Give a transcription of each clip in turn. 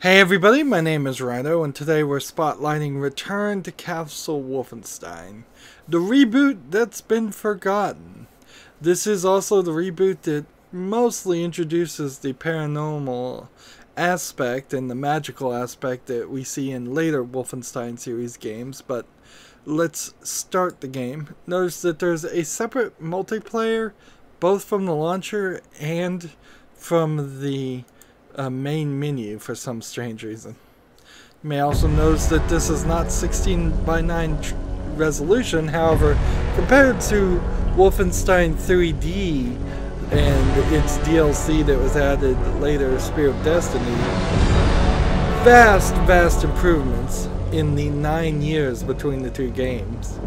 Hey everybody, my name is Rydo, and today we're spotlighting Return to Castle Wolfenstein, the reboot that's been forgotten. This is also the reboot that mostly introduces the paranormal aspect and the magical aspect that we see in later Wolfenstein series games, but let's start the game. Notice that there's a separate multiplayer, both from the launcher and from the main menu for some strange reason. You may also notice that this is not 16:9 resolution, however, compared to Wolfenstein 3D and its DLC that was added later, Spear of Destiny, vast improvements in the 9 years between the two games.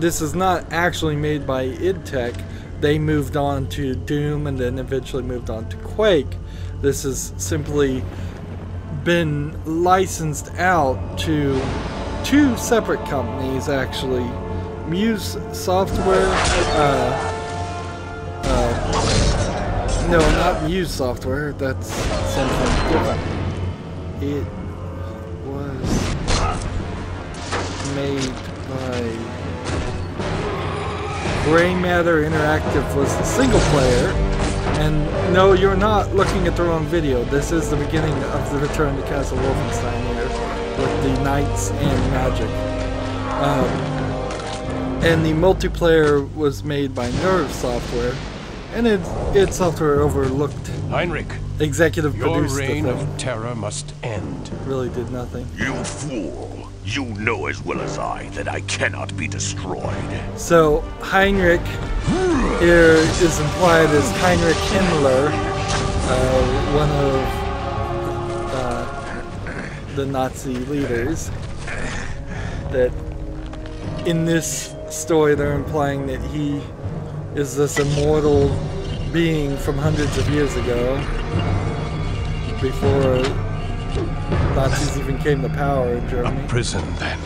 This is not actually made by id Tech. They moved on to Doom and then eventually moved on to Quake. This has simply been licensed out to two separate companies, actually. Muse Software, no, not Muse Software, that's something different. It was made by Gray Matter Interactive, was the single player. And no, you're not looking at the wrong video. This is the beginning of the Return to Castle Wolfenstein here, with the knights and magic. And the multiplayer was made by Nerve Software, and id Software overlooked. Heinrich, executive produced the your reign thing. of terror must end. Really did nothing. You fool! You know as well as I that I cannot be destroyed. So Heinrich here is implied as Heinrich Himmler, one of the Nazi leaders. That in this story they're implying that he is this immortal being from hundreds of years ago, before Nazis even came to power in Germany. A prison, then.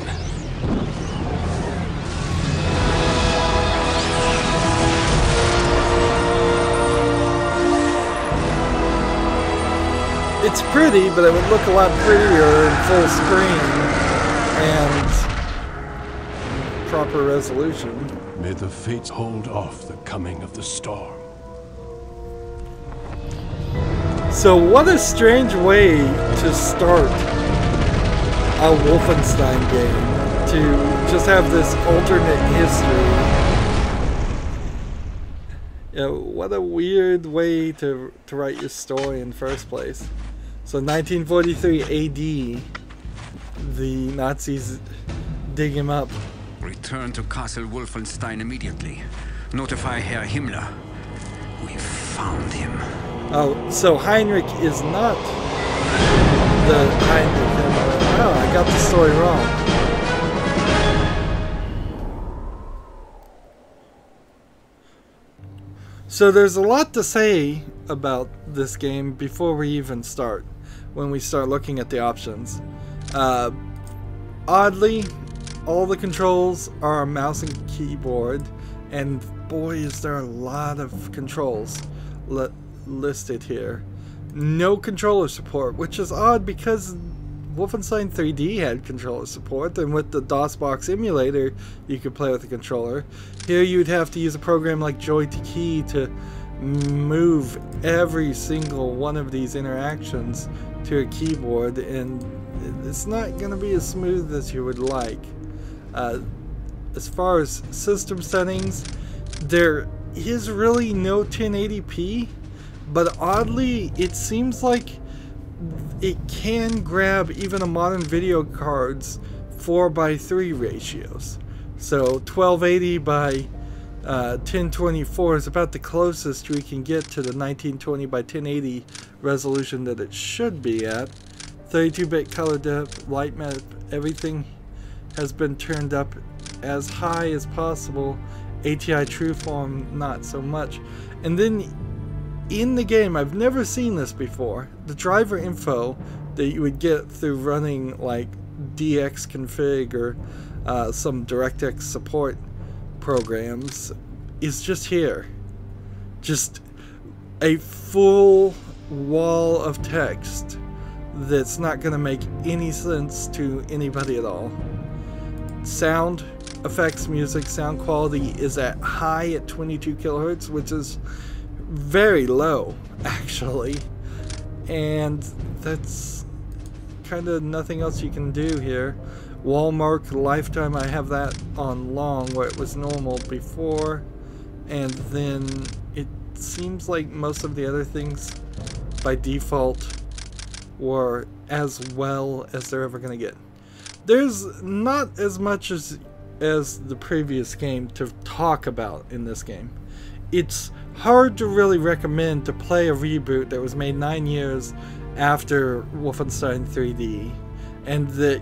It's pretty, but it would look a lot prettier in full screen and proper resolution. May the fates hold off the coming of the storm. So what a strange way to start a Wolfenstein game, to just have this alternate history. You know, what a weird way to write your story in the first place. So 1943 AD, the Nazis dig him up. Return to Castle Wolfenstein immediately. Notify Herr Himmler. We found him. Oh, so Heinrich is not the Heinrich Himmler. Oh, I got the story wrong. So there's a lot to say about this game before we even start, when we start looking at the options. Oddly, all the controls are a mouse and keyboard, and boy is there a lot of controls listed here. No controller support, which is odd because Wolfenstein 3D had controller support, and with the DOSBox emulator you could play with the controller. Here you'd have to use a program like Joy-to-Key to move every single one of these interactions to a keyboard, and it's not going to be as smooth as you would like. As far as system settings, there is really no 1080p, but oddly it seems like it can grab even a modern video card's 4:3 ratios. So 1280 by 1024 is about the closest we can get to the 1920 by 1080 resolution that it should be at. 32-bit color depth, light map, everything has been turned up as high as possible. ATI Trueform not so much. And then in the game, I've never seen this before, the driver info that you would get through running like dxconfig or some DirectX support programs is just here. Just a full wall of text that's not going to make any sense to anybody at all. Sound effects, music, sound quality is at high at 22 kilohertz, which is very low, actually. And that's kind of nothing else you can do here. Wall mark lifetime, I have that on long where it was normal before, and then it seems like most of the other things by default were as well as they're ever going to get. There's not as much as the previous game to talk about in this game. It's hard to really recommend to play a reboot that was made 9 years after Wolfenstein 3D, and that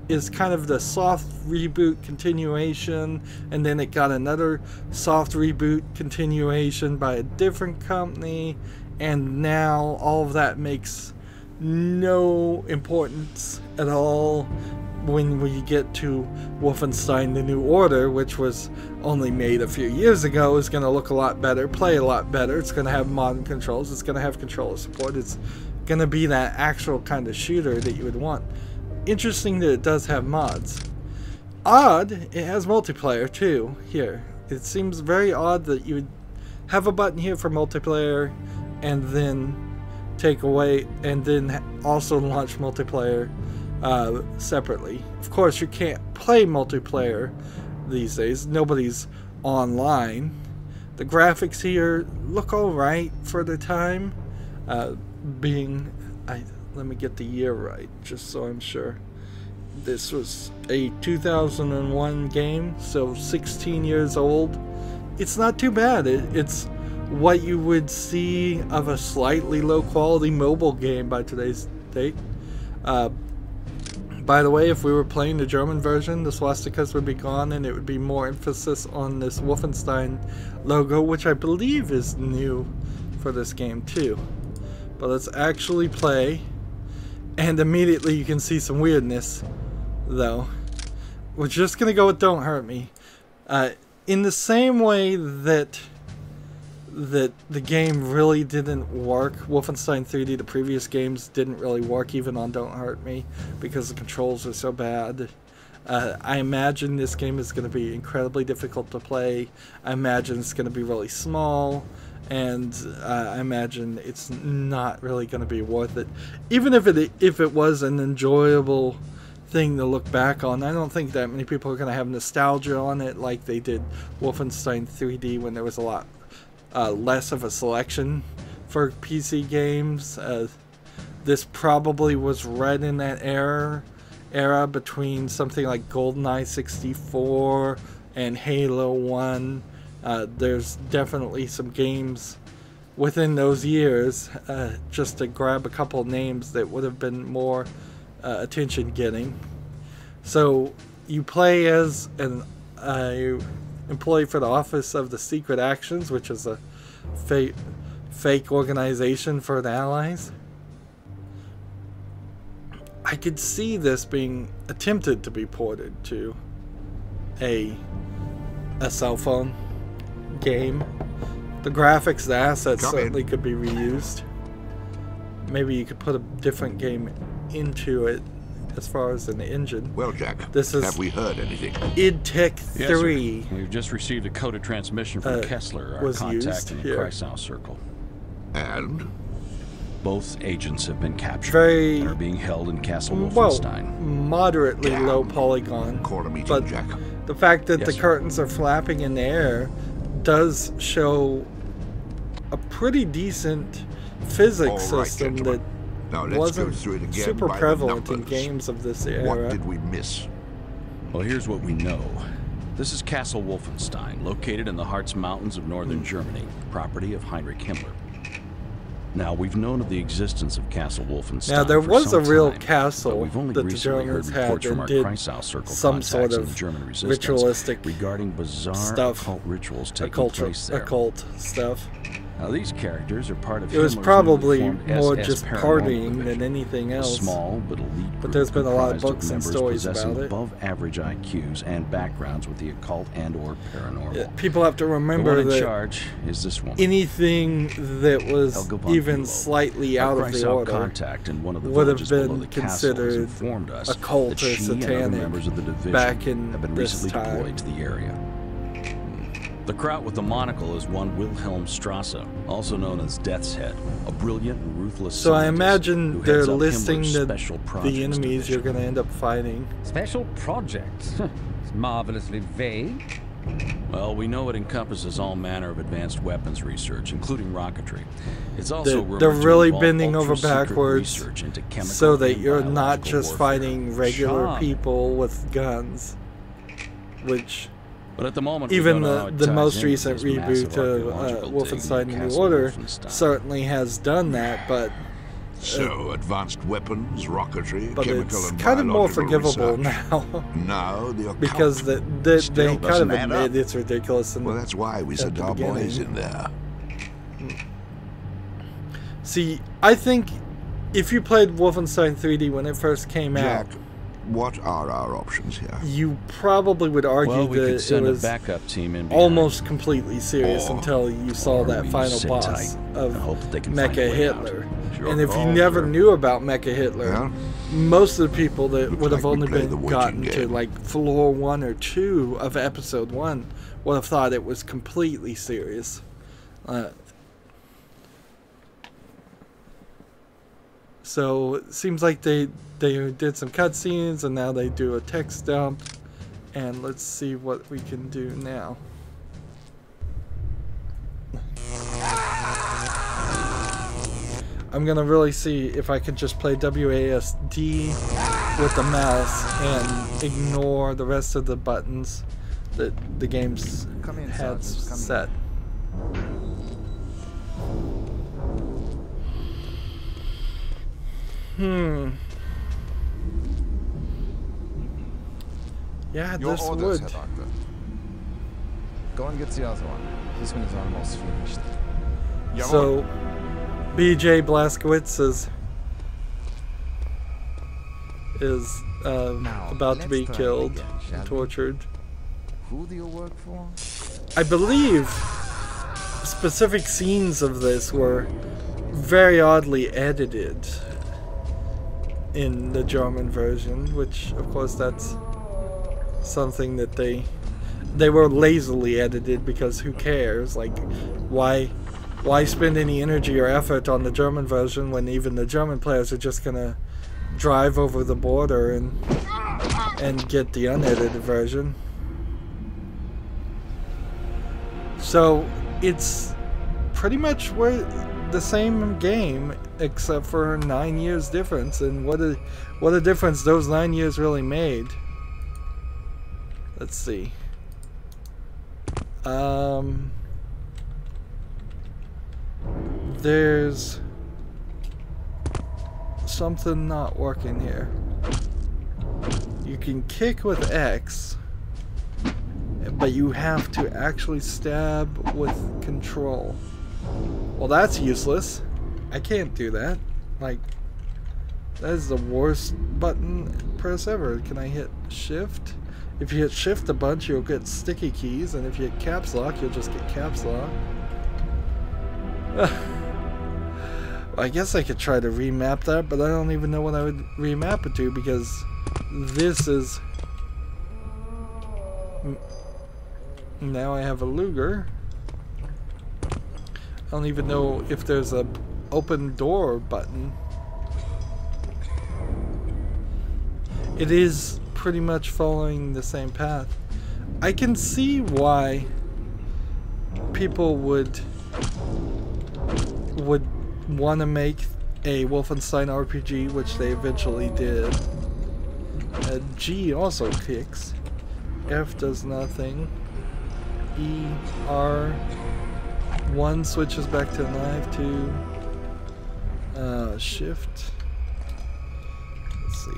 is kind of the soft reboot continuation, and then it got another soft reboot continuation by a different company, and now all of that makes no importance at all when we get to Wolfenstein The New Order, which was only made a few years ago. Is going to look a lot better, play a lot better, it's going to have modern controls, it's going to have controller support, it's going to be that actual kind of shooter that you would want. Interesting that it does have mods. Odd, it has multiplayer too here. It seems very odd that you would have a button here for multiplayer and then take away and then also launch multiplayer separately. Of course, you can't play multiplayer these days. Nobody's online. The graphics here look alright for the time. Let me get the year right, just so I'm sure. This was a 2001 game, so 16 years old. It's not too bad. It's what you would see of a slightly low quality mobile game by today's date. By the way, if we were playing the German version, the swastikas would be gone and it would be more emphasis on this Wolfenstein logo, which I believe is new for this game too. But let's actually play, and immediately you can see some weirdness though. We're just gonna go with Don't Hurt Me. In the same way that the game really didn't work, Wolfenstein 3D, the previous games didn't really work even on Don't Hurt Me because the controls are so bad. I imagine this game is going to be incredibly difficult to play. I imagine it's going to be really small, and I imagine it's not really going to be worth it. Even if it was an enjoyable thing to look back on, I don't think that many people are going to have nostalgia on it like they did Wolfenstein 3D when there was a lot less of a selection for PC games. This probably was right in that era between something like GoldenEye 64 and Halo 1. There's definitely some games within those years, just to grab a couple names that would have been more attention getting. So you play as an employee for the Office of the Secret Actions, which is a fake organization for the Allies. I could see this being attempted to be ported to a cell phone game. The graphics, the assets certainly could be reused. Maybe you could put a different game into it as far as an engine. Well, Jack, this is have we heard anything? id Tech 3. Yes, we've just received a coded transmission from Kessler, our contact in the Kreisau Circle. And? Both agents have been captured and are being held in Castle Wolfenstein. Moderately low polygon. Call a meeting, but Jack. The fact that the curtains are flapping in the air does show a pretty decent physics system that wasn't super prevalent in games of this era. What did we miss? Well, here's what we know. This is Castle Wolfenstein, located in the Harz Mountains of northern Germany, property of Heinrich Himmler. Now, we've known of the existence of Castle Wolfenstein. Now, there was a real castle we've only that the Germans had and did some sort of ritualistic regarding bizarre stuff, occult rituals taking place there. Occult stuff. Now these characters are part of It was Himmler's probably newly formed more SS just paranormal partying division. than anything A else. small but elite But group there's been a lot of comprised books and members stories possessing about it. above-average IQs and backgrounds with the occult and/or paranormal. People have to The remember one in that charge is this woman. anything that was Helga von even Bülow. slightly Our out of Kreisau the order contact in one of the would have villages below been the castle has considered informed us occult that or she and other satanic members of the division back in have been this recently time. deployed to the area. The kraut with the monocle is one Wilhelm Strasse, also known as Death's Head, a brilliant and ruthless So I scientist imagine who they're heads up listing Himmler's the special projects enemies you're division. going to end up fighting. Special projects? It's marvelously vague. Well, we know it encompasses all manner of advanced weapons research, inclling rocketry. It's also rumored They're to really involve bending over ultra-secret backwards research into chemical so that and you're not biological just warfare. fighting regular Charming. people with guns, which But at the moment, even we don't know how it the ties most into recent this massive reboot of archaeological dig Wolfenstein: near New Castle Order Wolfenstein. certainly has done that, but So, advanced weapons, rocketry, chemical it's and kind of more biological forgivable research. now No, the occult because they still kind of doesn't add admit up. it's ridiculous. And Well, that's why we sent the our boys beginning. in there. See, I think if you played Wolfenstein 3D when it first came Jack, out, what are our options here? you probably would argue Well, we that could it send a was backup team in behind. almost completely serious Or- until you saw or that we final sit boss tight of and hope that they can find a Mecha way out. Hitler. Sure And if you call, never sir. knew about Mecha Hitler, Yeah. most of the people that Looks would have like we only played the been waiting gotten to game. like floor 1 or 2 of episode 1 would have thought it was completely serious. So it seems like they did some cutscenes and now they do a text dump. And let's see what we can do now. I'm gonna really see if I can just play WASD with the mouse and ignore the rest of the buttons that the game's had set. Yeah, Your this orders, would. Herr Doctor. Go and get the other one. This one is almost finished. So, BJ Blazkowicz is Now, about to be let's try killed, again, shall we? tortured. Who do you work for? I believe specific scenes of this were very oddly edited in the German version, which of course that's something that they were lazily edited because who cares? Like, why spend any energy or effort on the German version when even the German players are just gonna drive over the border and get the unedited version? So it's pretty much the same game except for 9 years difference, and what a difference those 9 years really made. Let's see. There's something not working here. You can kick with X, but you have to actually stab with control. Well, that's useless. I can't do that. Like, that is the worst button press ever. Can I hit shift? If you hit shift a bunch, you'll get sticky keys, and if you hit caps lock, you'll just get caps lock. Well, I guess I could try to remap that, but I don't even know what I would remap it to, because this is... Now I have a Luger. I don't even know if there's a open door button. It is pretty much following the same path. I can see why people would want to make a Wolfenstein RPG, which they eventually did. G also kicks. F does nothing. E, R, 1 switches back to knife, 2, shift. Let's see.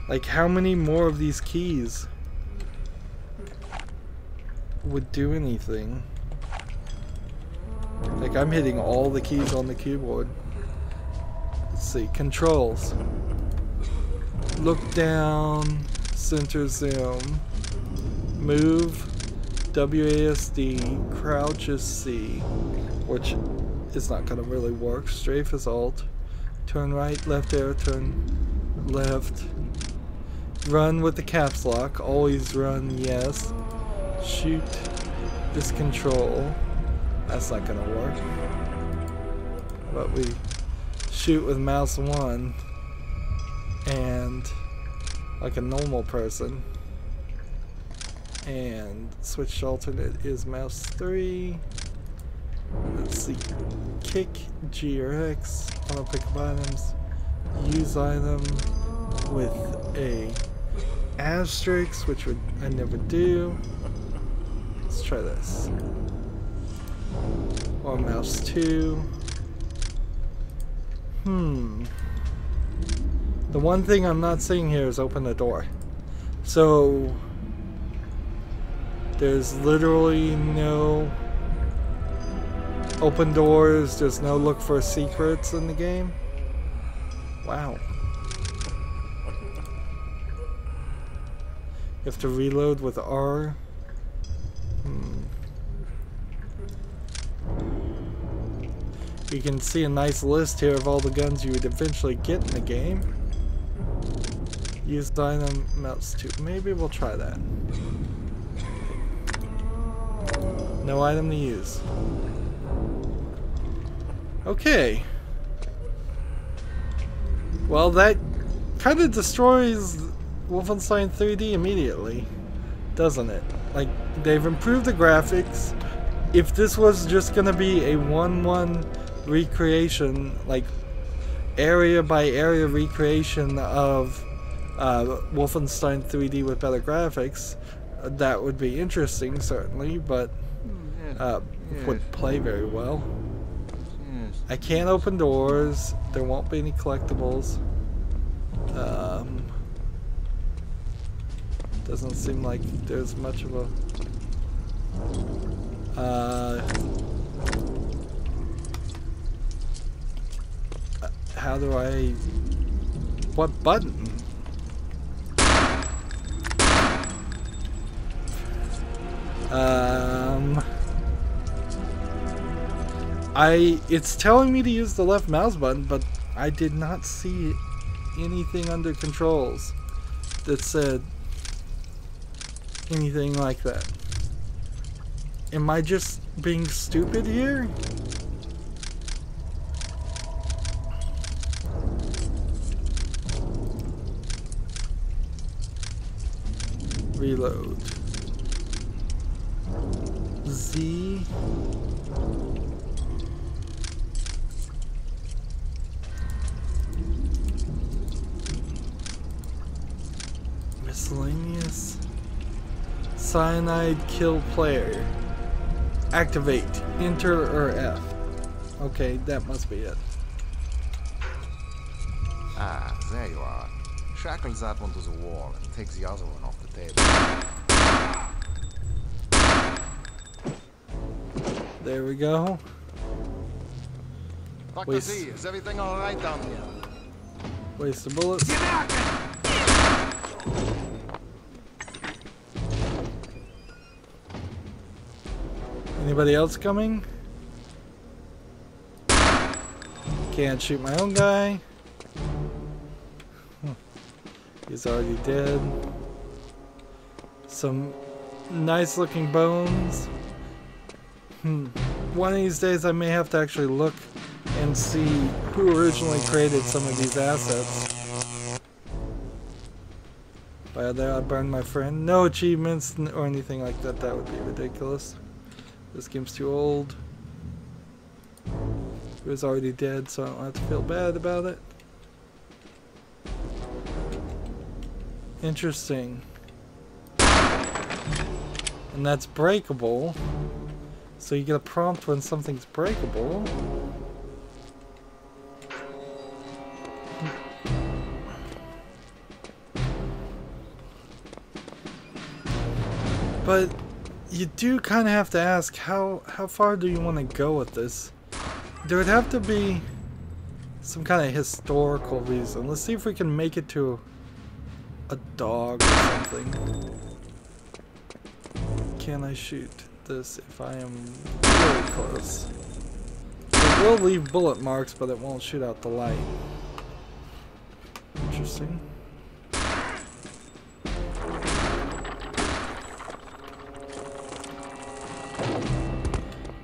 Like, how many more of these keys would do anything? Like, I'm hitting all the keys on the keyboard. Let's see, controls. Look down, center zoom, move, WASD, crouch is C, which is not going to really work. Strafe is Alt. Turn right, left arrow, turn left. Run with the caps lock, always run, yes. Shoot is control. That's not going to work. But we shoot with mouse 1 and like a normal person. And switch to alternate is mouse 3. Let's see. Kick, G or X. Auto pick up items. Use item with a asterisk, which would I never do. Let's try this. Or mouse 2. The one thing I'm not seeing here is open the door. So there's literally no open doors, there's no look for secrets in the game. Wow. You have to reload with R. You can see a nice list here of all the guns you would eventually get in the game. Use item, mouse 2. Maybe we'll try that. No item to use. Okay. Well, that kind of destroys Wolfenstein 3D immediately, doesn't it? Like, they've improved the graphics. If this was just gonna be a 1-1 recreation, like area by area recreation of Wolfenstein 3D with better graphics, that would be interesting, certainly, but would play very well. I can't open doors. There won't be any collectibles. Doesn't seem like there's much of a how do I... What button? It's telling me to use the left mouse button, but I did not see anything under controls that said anything like that. Am I just being stupid here? Reload. Z. Miscellaneous. Cyanide kill player. Activate. Enter or F. Okay, that must be it. Ah, there you are. Shackle that one to the wall and take the other one off the table. There we go. Dr. Z, is everything alright down here? Waste the bullets. Anybody else coming? Can't shoot my own guy. He's already dead. Some nice looking bones. One of these days I may have to actually look and see who originally created some of these assets. By there I burned my friend. No achievements or anything like that. That would be ridiculous. This game's too old. He was already dead, so I don't have to feel bad about it. Interesting. And that's breakable. So you get a prompt when something's breakable. But you do kind of have to ask, how far do you want to go with this? There would have to be some kind of historical reason. Let's see if we can make it to a dog or something. Can I shoot this if I am really close? It will leave bullet marks, but it won't shoot out the light. Interesting.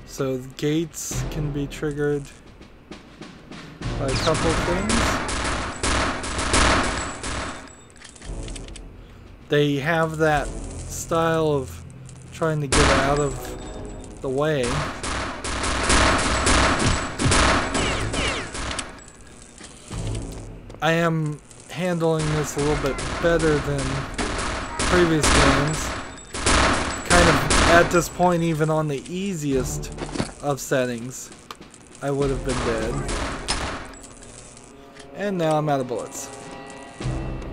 So the gates can be triggered by a couple of things. They have that style of trying to get out of the way. I am handling this a little bit better than previous games. Kind of at this point, even on the easiest of settings, I would have been dead. And now I'm out of bullets.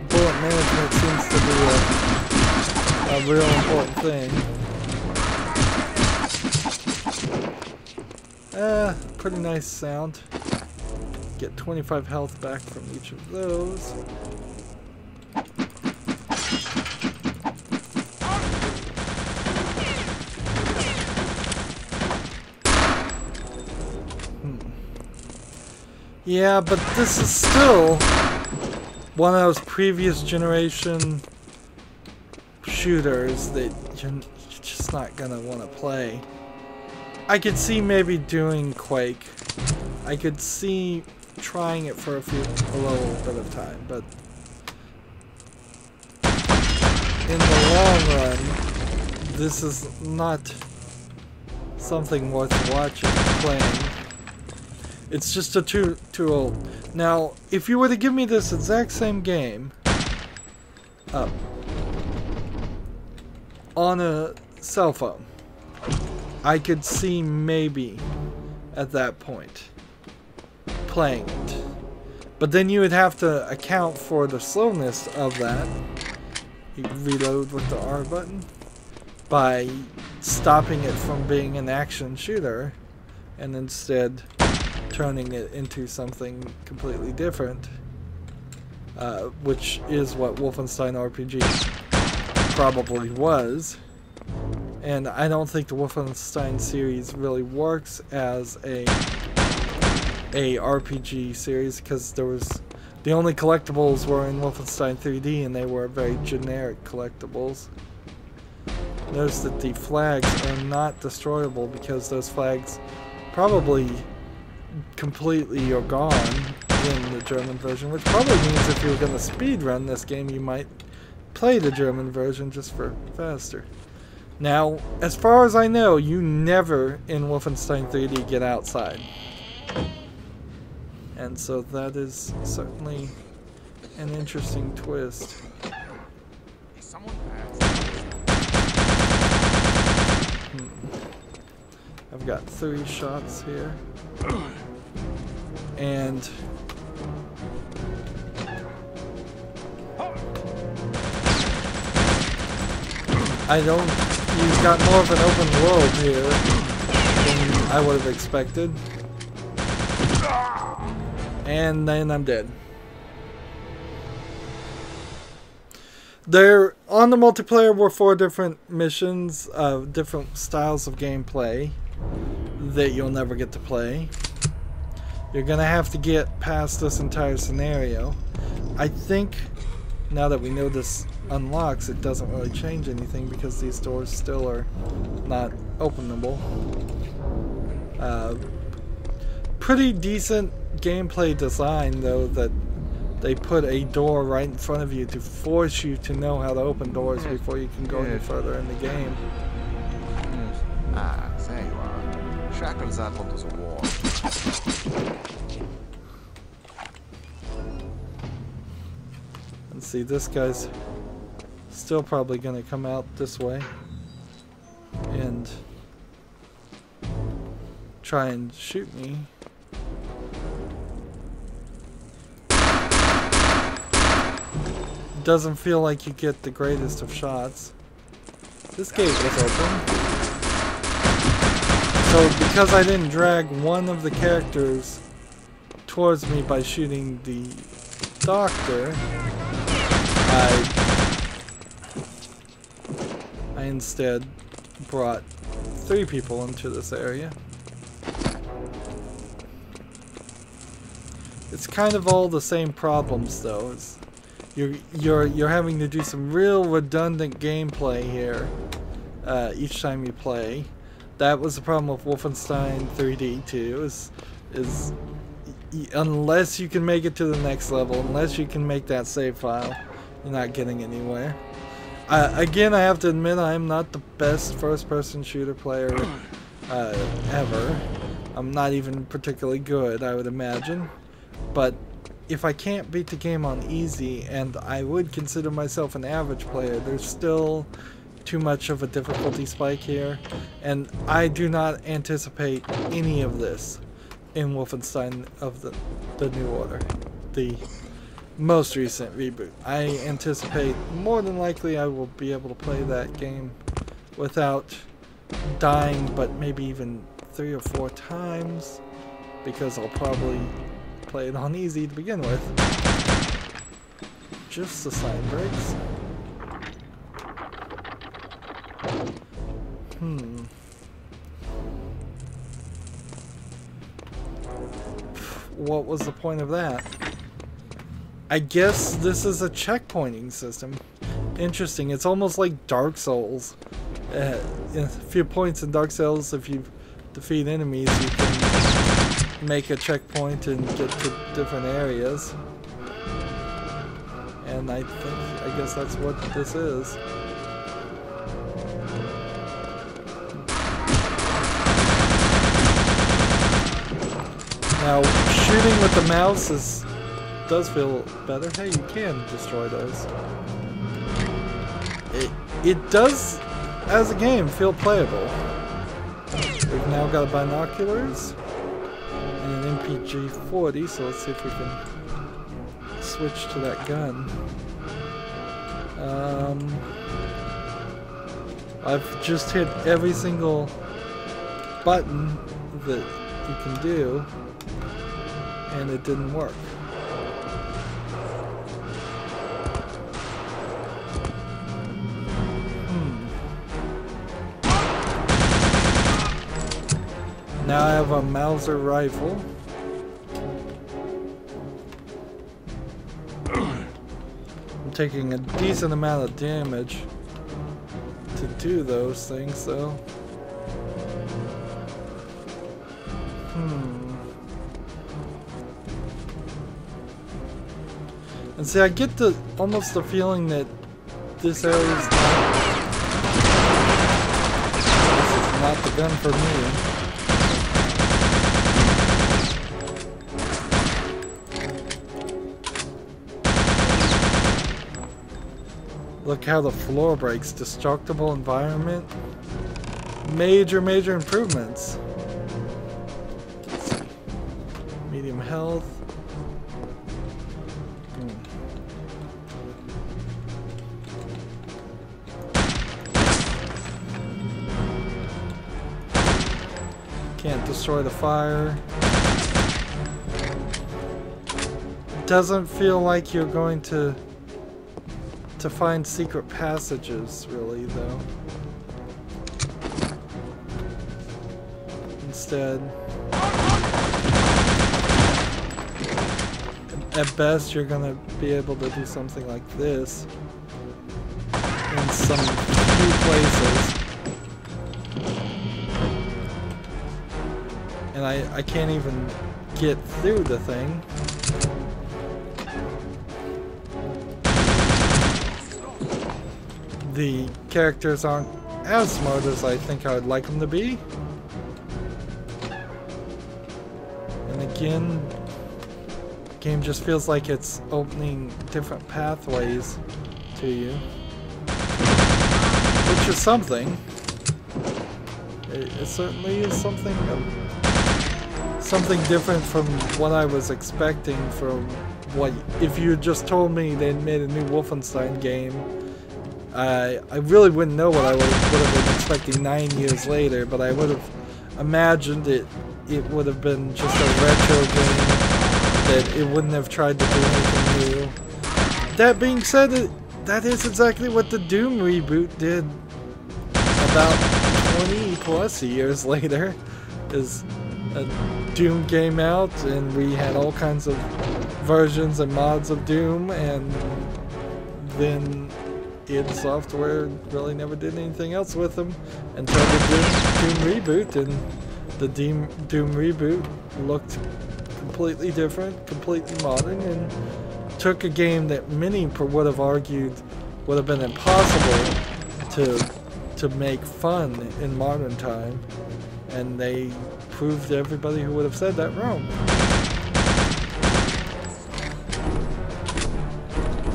Bullet management seems to be a real important thing. Pretty nice sound. Get 25 health back from each of those. Yeah, but this is still one of those previous generation shooters that you're just not gonna want to play. I could see maybe doing Quake. I could see trying it for a little bit of time, but in the long run, this is not something worth watching, playing. It's just too old. Now, if you were to give me this exact same game on a cell phone, I could see maybe at that point playing it. But then you would have to account for the slowness of that. You reload with the R button by stopping it from being an action shooter and instead turning it into something completely different, which is what Wolfenstein RPG probably was. And I don't think the Wolfenstein series really works as a RPG series, because the only collectibles were in Wolfenstein 3D, and they were very generic collectibles. Notice that the flags are not destroyable because those flags probably completely are gone in the German version, which probably means if you were going to speedrun this game, you might play the German version just for faster. Now, as far as I know, you never in Wolfenstein 3D get outside. And so that is certainly an interesting twist. I've got 3 shots here. And you've got more of an open world here than I would have expected. And then I'm dead. There, on the multiplayer, were 4 different missions, different styles of gameplay that you'll never get to play. You're gonna have to get past this entire scenario. I think, now that we know this unlocks, it doesn't really change anything because these doors still are not openable. Pretty decent gameplay design, though, that they put a door right in front of you to force you to know how to open doors before you can go any further in the game. Ah, there you are. Shackles up onto the wall. And see, this guy's still probably going to come out this way and try and shoot me. Doesn't feel like you get the greatest of shots. This gate was open. So because I didn't drag one of the characters towards me by shooting the doctor, I instead brought 3 people into this area. It's kind of all the same problems though. It's, you're having to do some real redundant gameplay here each time you play. That was the problem with Wolfenstein 3D too. Is unless you can make it to the next level, unless you can make that save file, you're not getting anywhere. Again, I have to admit I'm not the best first-person shooter player ever. I'm not even particularly good, I would imagine. But if I can't beat the game on easy, and I would consider myself an average player, there's still too much of a difficulty spike here. And I do not anticipate any of this in Wolfenstein of the New Order, the most recent reboot. I anticipate more than likely I will be able to play that game without dying, but maybe even 3 or 4 times, because I'll probably play it on easy to begin with. Just the sign breaks. What was the point of that? I guess this is a checkpointing system. Interesting. It's almost like Dark Souls. A few points in Dark Souls, if you defeat enemies, you can make a checkpoint and get to different areas. And I guess that's what this is. Now, shooting with the mouse does feel better. Hey, you can destroy those. It does, as a game, feel playable. We've now got binoculars and an MPG-40, so let's see if we can switch to that gun. I've just hit every single button that you can do, and it didn't work. Now I have a Mauser rifle. I'm taking a decent amount of damage to do those things, though. And see, I get almost the feeling that this area is not the gun for me. Look how the floor breaks. Destructible environment. Major improvements. Medium health. Can't destroy the fire. Doesn't feel like you're going to find secret passages, really, though. Instead, at best, you're gonna be able to do something like this in some few places. And I can't even get through the thing. The characters aren't as smart as I think I would like them to be. And again, the game just feels like it's opening different pathways to you. Which is something. It certainly is something different from what I was expecting from what, if you had just told me they'd made a new Wolfenstein game, I really wouldn't know what I would have been expecting 9 years later, but I would have imagined it would have been just a retro game, that it wouldn't have tried to do anything new. That being said, that is exactly what the Doom reboot did about 20 plus years later. Is a Doom came out and we had all kinds of versions and mods of Doom, and then id Software really never did anything else with them until the Doom reboot, and the Doom reboot looked completely different, completely modern, and took a game that many would have argued would have been impossible to make fun in modern time, and they proved to everybody who would have said that wrong.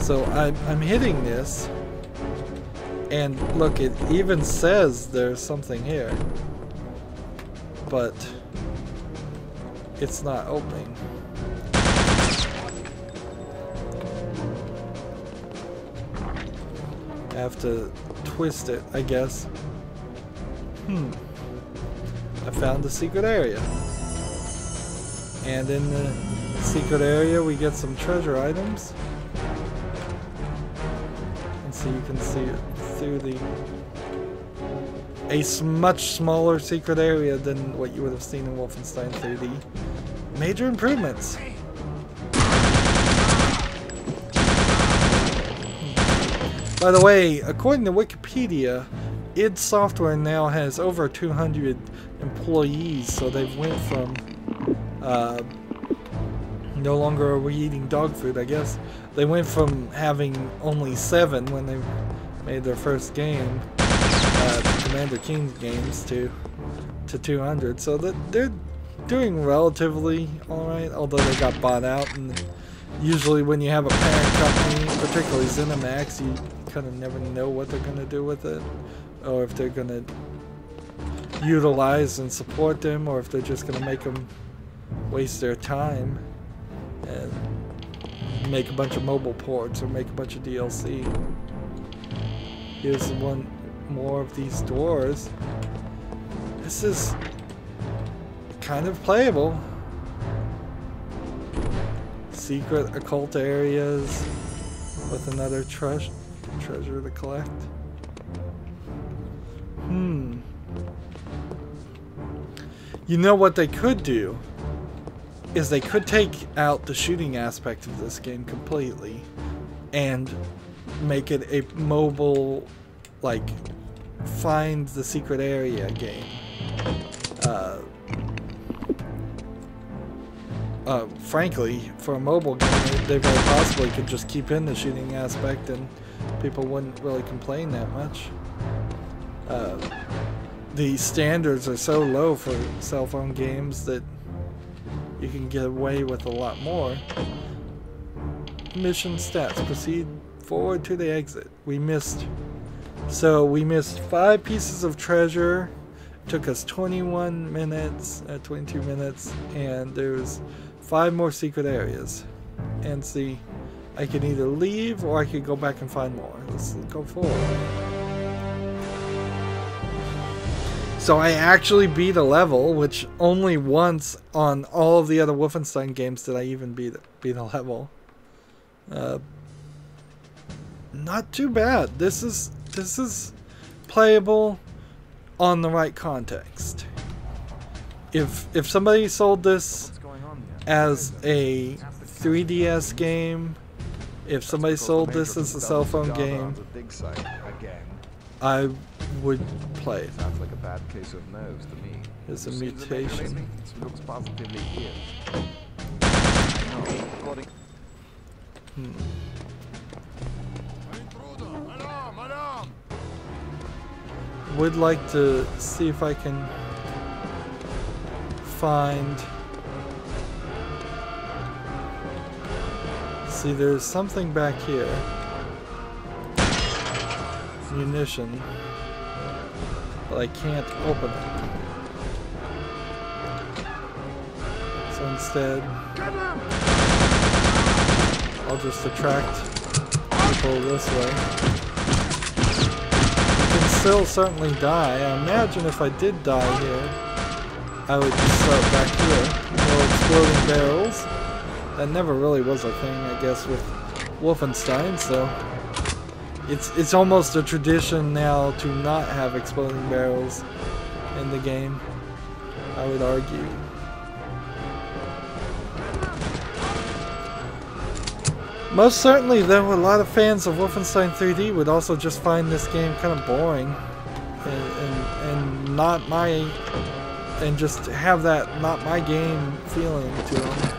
So I'm hitting this, and look, it even says there's something here, but it's not opening. I have to twist it, I guess. I found the secret area. And in the secret area we get some treasure items. And so you can see it through a much smaller secret area than what you would have seen in Wolfenstein 3D. Major improvements. By the way, according to Wikipedia, id Software now has over 200 employees, so they've went from no longer are we eating dog food, I guess. They went from having only 7 when they made their first game, Commander Keen's games, to 200. So they're doing relatively alright, although they got bought out. And usually when you have a parent company, particularly ZeniMax, you kind of never know what they're going to do with it, or if they're going to utilize and support them, or if they're just going to make them waste their time and make a bunch of mobile ports or make a bunch of DLC. Here's one more of these doors. This is kind of playable. Secret occult areas with another treasure to collect. You know what they could do is they could take out the shooting aspect of this game completely and make it a mobile, like, find the secret area game. Frankly, for a mobile game, they very possibly could just keep in the shooting aspect and people wouldn't really complain that much. The standards are so low for cell phone games that you can get away with a lot more. Mission stats. Proceed forward to the exit. We missed 5 pieces of treasure. Took us 21 minutes, 22 minutes, and there's 5 more secret areas. And see, I can either leave or I could go back and find more. Let's go forward. So I actually beat a level, which only once on all of the other Wolfenstein games did I even beat a level. Not too bad. This is playable on the right context. If somebody sold this as a 3DS game, if somebody sold this as a cell phone game, I would play it. Sounds like a bad case of nerves to me. It's a mutation. It looks positively here. Would like to see if I can find. See, there's something back here. Munition. But I can't open it. So instead, I'll just attract people this way. You can still certainly die. I imagine if I did die here, I would just start back here. No exploding barrels. That never really was a thing, I guess, with Wolfenstein, so it's almost a tradition now to not have exploding barrels in the game, I would argue. Most certainly, though, a lot of fans of Wolfenstein 3D would also just find this game kind of boring and not my, and just have that not my game feeling to them.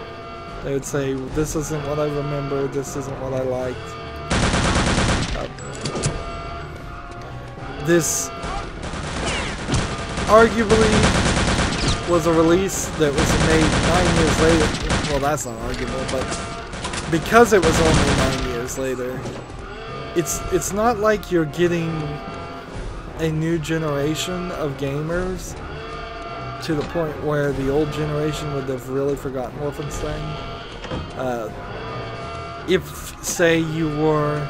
They would say, this isn't what I remember, this isn't what I liked. This arguably was a release that was made 9 years later. Well, that's not arguable, but because it was only 9 years later, it's not like you're getting a new generation of gamers to the point where the old generation would have really forgotten Wolfenstein. If, say, you were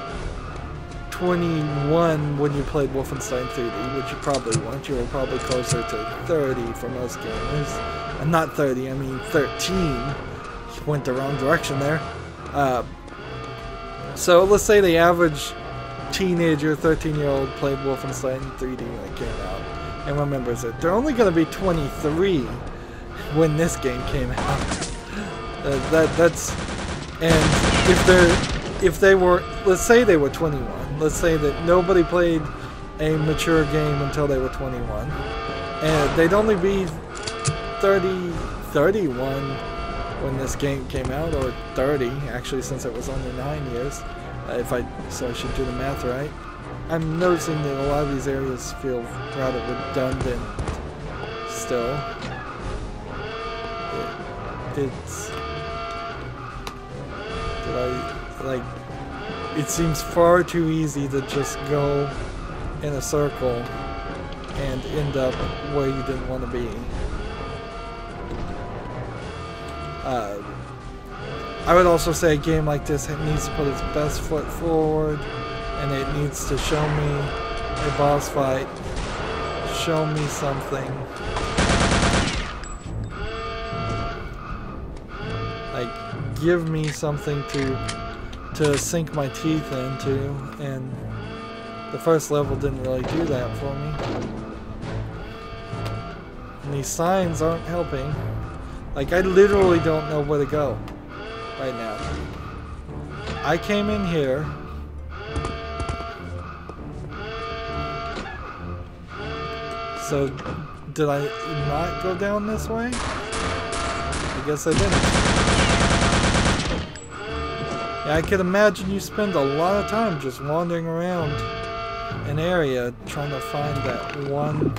21 when you played Wolfenstein 3D, which you probably weren't, you were probably closer to 30 for most gamers. Not 30, I mean 13. You went the wrong direction there. So let's say the average teenager, 13-year-old, played Wolfenstein 3D when it came out and remembers it. They're only going to be 23 when this game came out. That's, and if they were, let's say they were 21. Let's say that nobody played a mature game until they were 21, and they'd only be 31 when this game came out, or 30 actually, since it was only 9 years. So I should do the math right. I'm noticing that a lot of these areas feel rather redundant still. It seems far too easy to just go in a circle and end up where you didn't want to be. I would also say a game like this, it needs to put its best foot forward, and it needs to show me a boss fight, show me something. Like, give me something to sink my teeth into, and the first level didn't really do that for me. And these signs aren't helping. Like, I literally don't know where to go right now. I came in here. So, did I not go down this way? I guess I didn't. Yeah, I could imagine you spend a lot of time just wandering around an area trying to find that one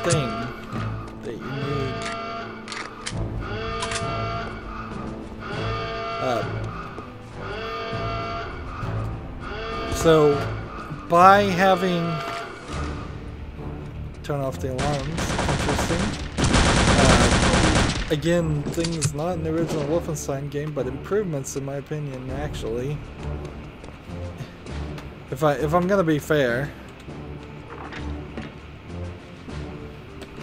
thing that you need. So by having turn off the alarms, interesting. Again, things not in the original Wolfenstein game, but improvements in my opinion, actually. If I'm gonna be fair.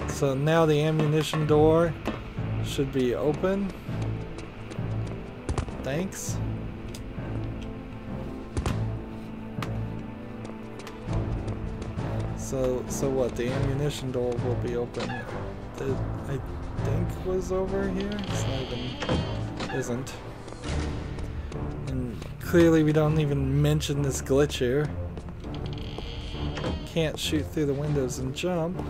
So now the ammunition door should be open. Thanks. So what? The ammunition door will be open. I think was over here. It's not even, isn't. And clearly we don't even mention this glitch here. Can't shoot through the windows and jump.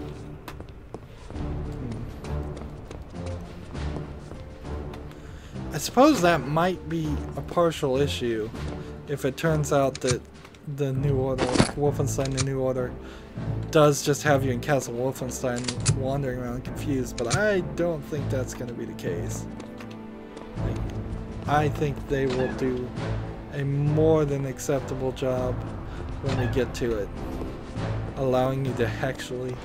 I suppose that might be a partial issue if it turns out that the New Order, Wolfenstein The New Order, does just have you in Castle Wolfenstein wandering around confused, but I don't think that's going to be the case. Like, I think they will do a more than acceptable job when we get to it, allowing you to actually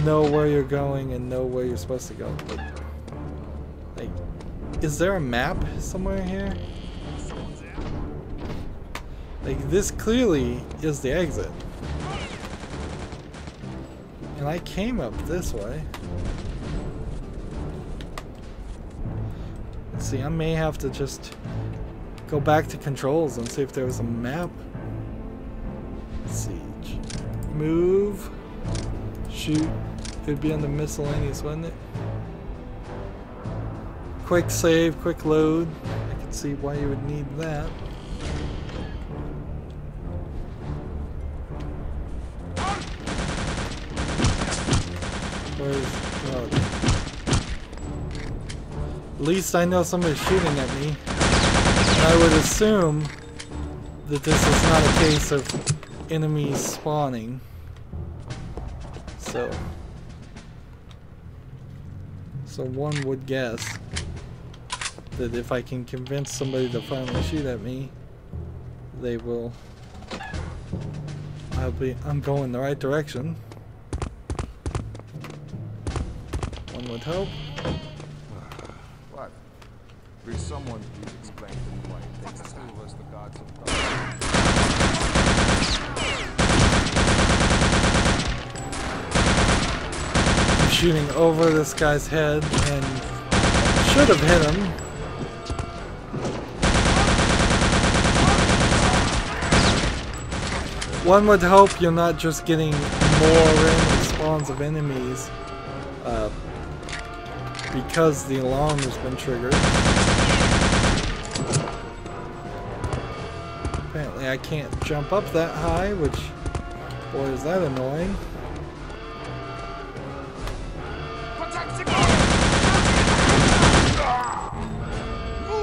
know where you're going and know where you're supposed to go. But, like, is there a map somewhere here? Like, this clearly is the exit. And I came up this way. Let's see, I may have to just go back to controls and see if there was a map. Siege. Move. Shoot. It'd be under miscellaneous, wouldn't it? Quick save, quick load. I can see why you would need that. At least I know somebody's shooting at me. And I would assume that this is not a case of enemies spawning. So one would guess that if I can convince somebody to finally shoot at me, they will. I'm going the right direction. One would hope. What? Will someone please explain to me why it takes two of us the gods of God? I'm shooting over this guy's head and should have hit him. One would hope you're not just getting more random spawns of enemies because the alarm has been triggered. Apparently I can't jump up that high, which, boy, is that annoying.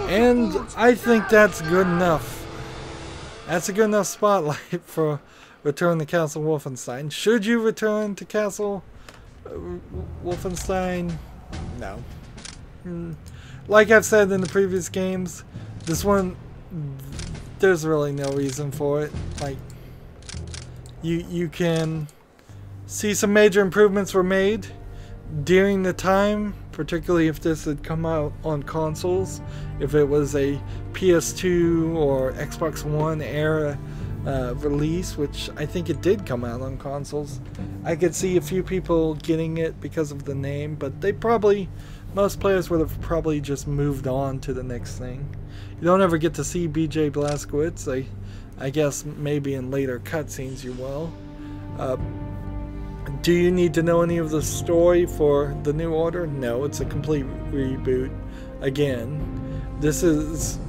And I think that's good enough. That's a good enough spotlight for Return to Castle Wolfenstein. Should you return to Castle Wolfenstein? No. Like I've said in the previous games, this one, there's really no reason for it. Like, you can see some major improvements were made during the time, particularly if this had come out on consoles. If it was a PS2 or Xbox One era release, which I think it did come out on consoles, I could see a few people getting it because of the name, but most players would have probably just moved on to the next thing. You don't ever get to see BJ Blazkowicz. I guess maybe in later cutscenes you will. Do you need to know any of the story for the New Order? No, it's a complete reboot. Again, this is,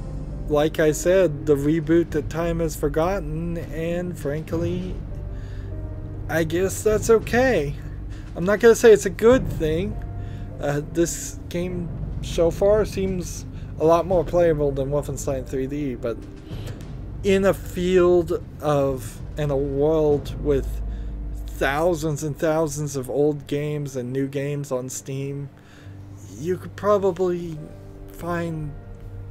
like I said, the reboot that time has forgotten, and frankly, I guess that's okay. I'm not going to say it's a good thing. This game so far seems a lot more playable than Wolfenstein 3D, but in a field of, in a world with thousands and thousands of old games and new games on Steam, you could probably find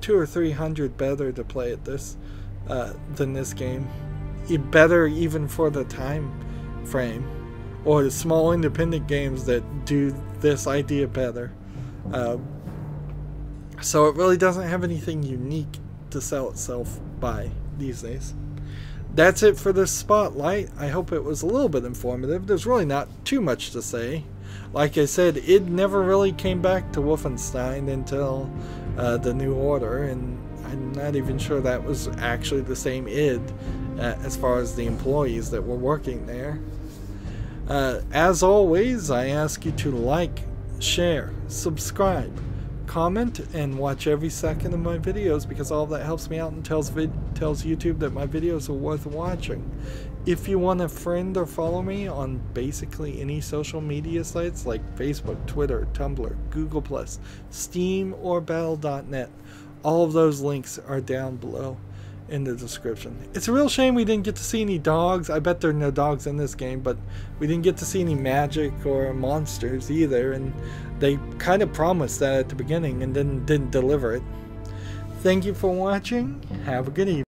200 or 300 better to play at this than this game. Better even for the time frame, or the small independent games that do this idea better. So it really doesn't have anything unique to sell itself by these days. That's it for this spotlight. I hope it was a little bit informative. There's really not too much to say. Like I said, it never really came back to Wolfenstein until the New Order, and I'm not even sure that was actually the same id as far as the employees that were working there. As always, I ask you to like, share, subscribe, comment, and watch every second of my videos, because all of that helps me out and tells YouTube that my videos are worth watching. If you want to friend or follow me on basically any social media sites like Facebook, Twitter, Tumblr, Google+, Steam, or Battle.net, all of those links are down below in the description. It's a real shame we didn't get to see any dogs. I bet there are no dogs in this game, but we didn't get to see any magic or monsters either, and they kind of promised that at the beginning and then didn't deliver it. Thank you for watching. Have a good evening.